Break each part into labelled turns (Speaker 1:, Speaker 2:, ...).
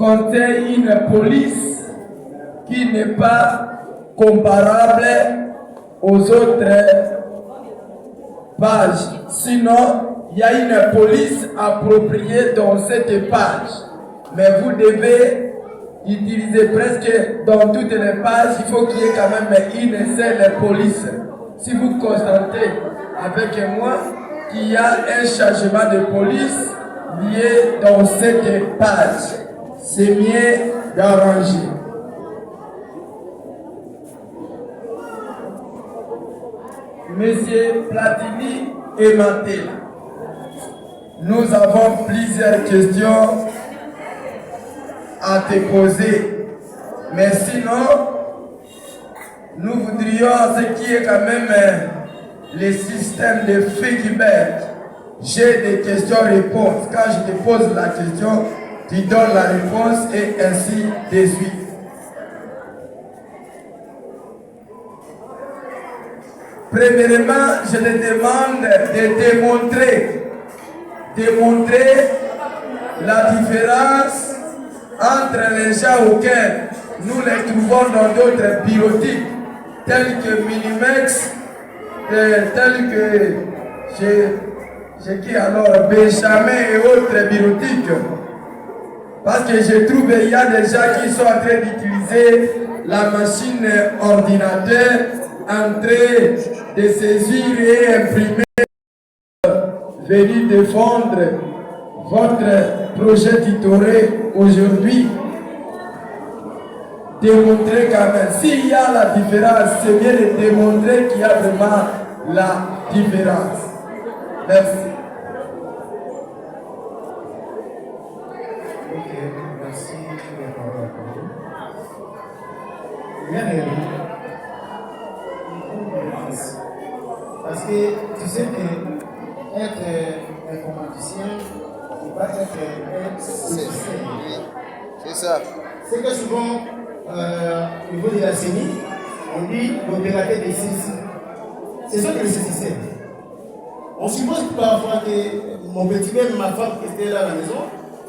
Speaker 1: contient une police qui n'est pas comparable aux autres pages. Sinon, il y a une police appropriée dans cette page. Mais vous devez utiliser presque dans toutes les pages, il faut qu'il y ait quand même une seule police. Si vous constatez avec moi qu'il y a un changement de police lié dans cette page, c'est mieux d'arranger. Monsieur Platini et Matela, nous avons plusieurs questions à te poser. Mais sinon, nous voudrions ce qui est quand même le système de feedback. J'ai des questions-réponses. Quand je te pose la question, tu donnes la réponse et ainsi de suite. Premièrement, je te demande de démontrer la différence entre les gens auxquels nous les trouvons dans d'autres bureautiques, tels que Minimex, tels que Benjamin et autres bureautiques. Parce que je trouve qu'il y a des gens qui sont en train d'utiliser la machine ordinateur en train de saisir et imprimer, venir défendre votre projet tutoré aujourd'hui. Démontrer quand même. S'il y a la différence, c'est bien de démontrer qu'il y a vraiment la différence. Merci.
Speaker 2: Ok, merci. Il y a des parce que tu sais que être informaticien, c'est pas être
Speaker 3: c'est ça.
Speaker 2: C'est que souvent, au niveau de la CENI, on dit l'opérateur des CIS. C'est ça que le système. On suppose parfois que mon petit même, ma femme qui était là à la maison,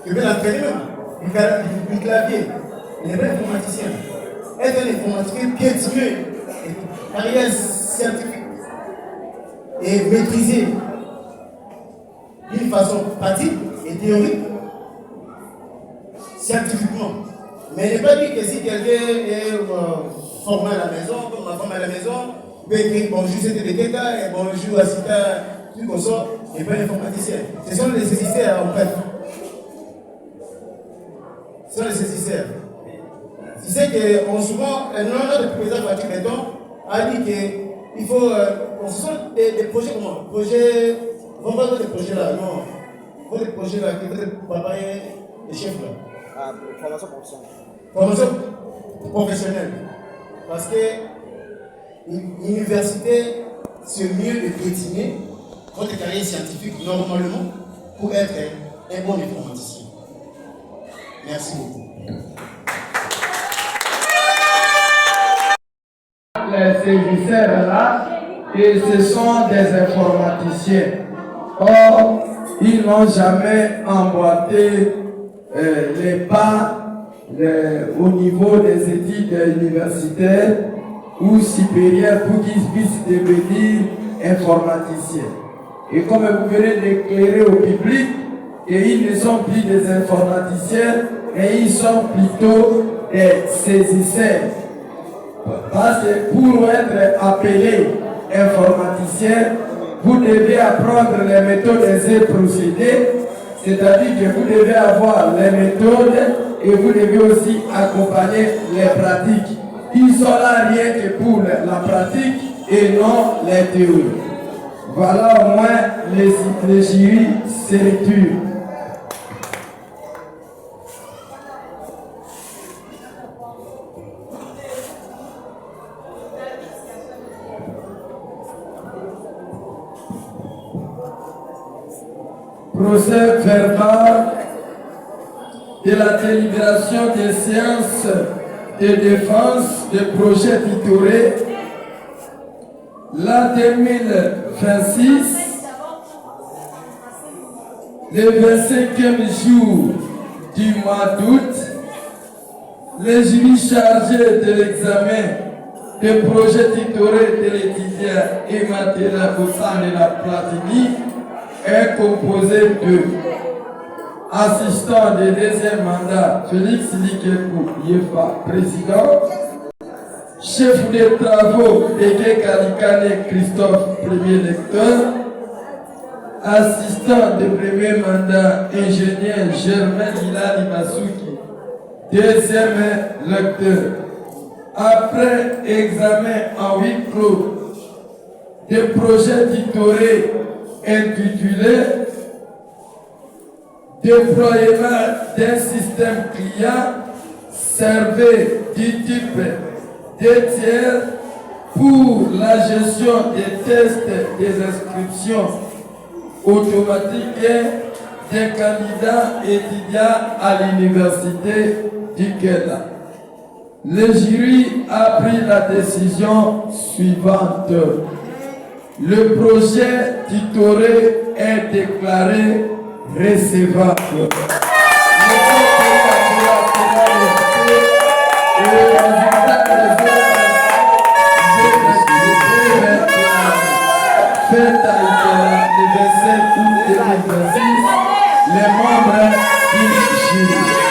Speaker 2: je vais l'entraîner même, du clavier. Il n'est pas informaticien. Être un informaticien piétineux, carrière scientifique et maîtrisé d'une façon pratique et théorique, scientifiquement. Mais il n'est pas dit que si quelqu'un est formé à la maison, comme ma femme à la maison, peut écrire bonjour, c'était de Keta, et bonjour, Asita, tout comme ça, il n'est pas informaticien. Ce sont les saisisseurs en fait. Ce sont les saisisseurs. Tu sais que souvent, notre président Patrick Béton a dit qu'il faut. Ce sont des projets comment? Projets. On va voir des projets là, non. Il faut des projets là, que votre papa est chef là.
Speaker 3: Ah, formation professionnelle.
Speaker 2: Formation professionnelle. Parce que l'université, c'est mieux de piétiner votre carrière scientifique normalement pour être un bon informaticien. Merci beaucoup.
Speaker 1: Les saisisseurs là, et ce sont des informaticiens. Or, ils n'ont jamais emboîté les pas au niveau des études universitaires ou supérieures pour qu'ils puissent devenir informaticiens. Et comme vous venez d'éclairer au public, ils ne sont plus des informaticiens, mais ils sont plutôt des saisisseurs. Parce que pour être appelé informaticien, vous devez apprendre les méthodes et procédés, c'est-à-dire que vous devez avoir les méthodes et vous devez aussi accompagner les pratiques. Ils sont là rien que pour la pratique et non les théories. Voilà au moins les jurys sélectifs. Procès verbal de la délibération des séances de défense des projets tutorés l'an 2026, le 25e jour du mois d'août Les jurys chargés de l'examen des projets tutorés de l'étudiant et matériel au sein de la Platini est composé de assistant de deuxième mandat Félix Likekou Yefa, président, chef des travaux Eke Kalikane Christophe, premier lecteur, assistant de premier mandat ingénieur Germain Hilali Masuki, deuxième lecteur. Après examen en huis clos des projets tutorés intitulés déploiement d'un système client servi du type des tiers pour la gestion des tests des inscriptions automatiques des candidats étudiants à l'université du Kenya. Le jury a pris la décision suivante. Le projet tutoré est déclaré recevable. Fête à le 27 août 2026, les membres du jury.